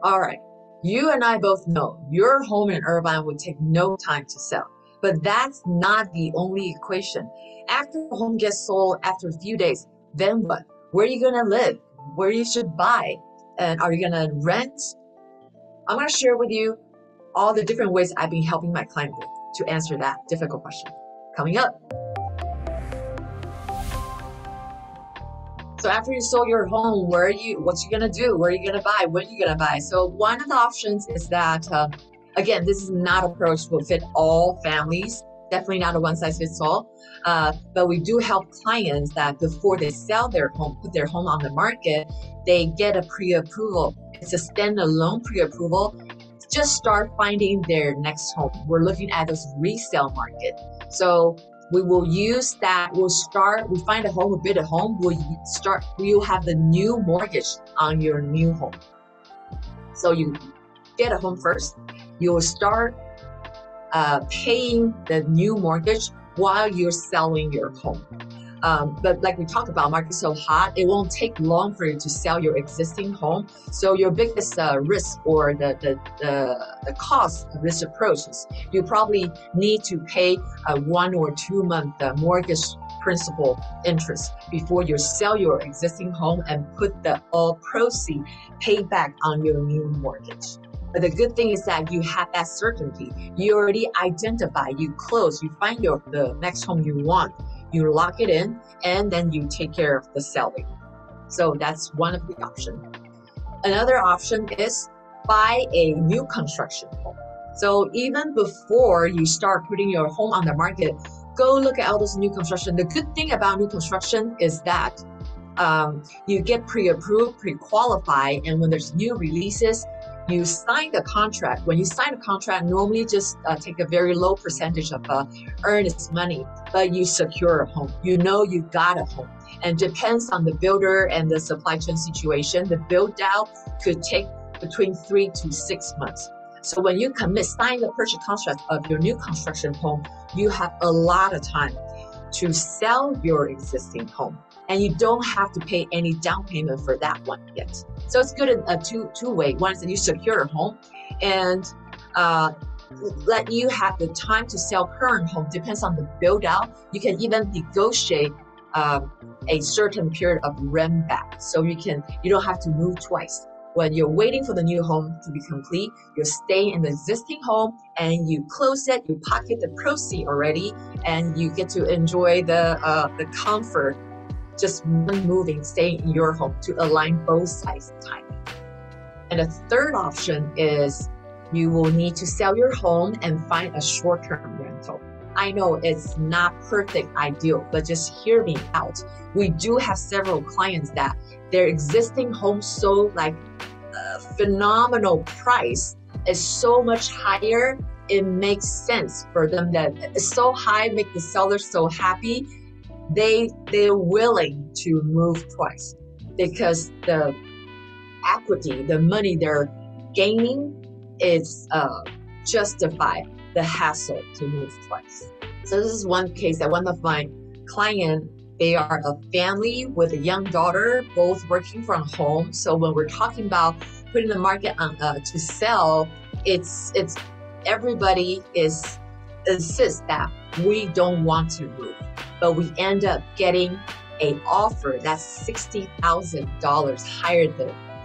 All right. You and I both know your home in Irvine would take no time to sell, but that's not the only equation. After the home gets sold after a few days, then what? Where are you going to live? Where you should buy? And are you going to rent? I'm going to share with you all the different ways I've been helping my client with to answer that difficult question. Coming up. So after you sold your home, what you gonna do? Where are you gonna buy? When are you gonna buy? So one of the options is that, again, this is not approach will fit all families. Definitely not a one size fits all. But we do help clients that before they sell their home, put their home on the market, they get a pre-approval. It's a standalone pre-approval. Just start finding their next home. We're looking at this resale market. So we will use that. We find a home, we bid a home, we'll have the new mortgage on your new home. So you get a home first, you will start paying the new mortgage while you're selling your home. But like we talked about, market's so hot, it won't take long for you to sell your existing home. So your biggest risk or the cost of this approach is you probably need to pay a 1 or 2 month mortgage principal interest before you sell your existing home and put the all proceeds paid back on your new mortgage. But the good thing is that you have that certainty. You already identify, you close, you find the next home you want. You lock it in, and then you take care of the selling. So that's one of the options. Another option is buy a new construction home. So even before you start putting your home on the market, go look at all this new construction. The good thing about new construction is that you get pre-approved, pre-qualified, and when there's new releases, you sign the contract. When you sign a contract, normally just take a very low percentage of earnest money, but you secure a home. You know you got a home. And depends on the builder and the supply chain situation, the build out could take between 3 to 6 months. So when you sign the purchase contract of your new construction home, you have a lot of time to sell your existing home. And you don't have to pay any down payment for that one yet. So it's good in a two-way. One is that you secure a home and let you have the time to sell current home. Depends on the build out. You can even negotiate a certain period of rent back. So you don't have to move twice. When you're waiting for the new home to be complete, you're staying in the existing home and you close it, you pocket the proceeds already, and you get to enjoy the comfort just moving, staying in your home to align both sides of time. And the third option is you will need to sell your home and find a short-term rental. I know it's not perfect ideal, but just hear me out. We do have several clients that their existing home sold like a phenomenal price is so much higher. It makes sense for them that it's so high, make the seller so happy. They're willing to move twice because the equity, the money they're gaining is justify the hassle to move twice. So this is one case that one of my clients, they are a family with a young daughter, both working from home. So when we're talking about putting the market on to sell, it's everybody insists that we don't want to move. But we end up getting an offer that's $60,000 higher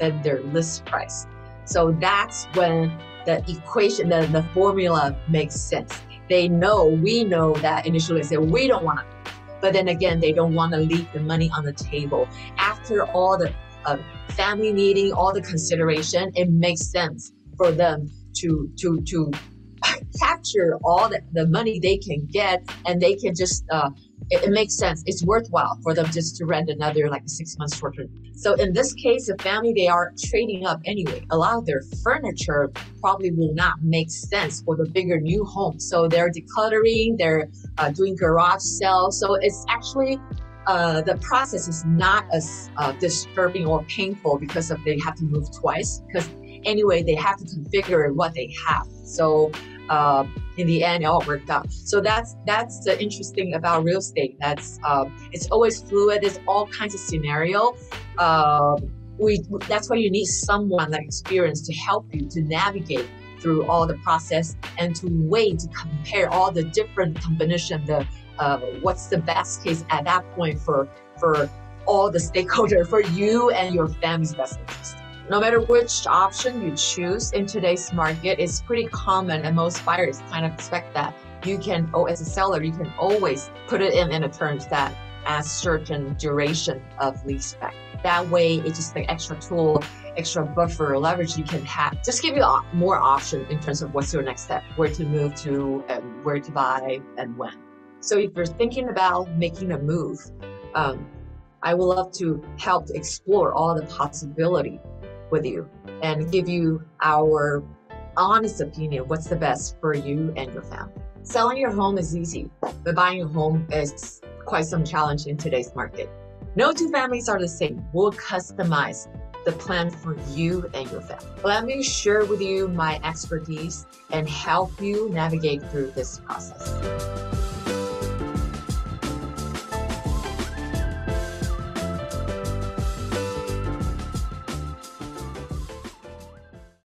than their list price. So that's when the equation, the formula makes sense. We know that initially they say, we don't want to, but then again, they don't want to leave the money on the table. After all the family meeting, all the consideration, it makes sense for them to capture all the money they can get, and they can just it makes sense. It's worthwhile for them just to rent another like a 6 months short term. So in this case, the family, they are trading up anyway. A lot of their furniture probably will not make sense for the bigger new home. So they're decluttering, they're doing garage sales. So it's actually the process is not as disturbing or painful because they have to move twice, because anyway, they have to configure what they have. So in the end, it all worked out. So that's the interesting about real estate. That's it's always fluid. There's all kinds of scenario. That's why you need someone that experienced to help you to navigate through all the process and to weigh, to compare all the different combination, what's the best case at that point for all the stakeholder, for you and your family's best interest. No matter which option you choose in today's market, it's pretty common, and most buyers kind of expect that you can, as a seller, you can always put it in a terms that as certain duration of leaseback. That way, it's just an extra tool, extra buffer leverage you can have. Just give you more option in terms of what's your next step, where to move to, and where to buy, and when. So if you're thinking about making a move, I would love to help to explore all the possibility with you and give you our honest opinion, what's the best for you and your family. Selling your home is easy, but buying a home is quite some challenge in today's market. No two families are the same. We'll customize the plan for you and your family. Let me share with you my expertise and help you navigate through this process.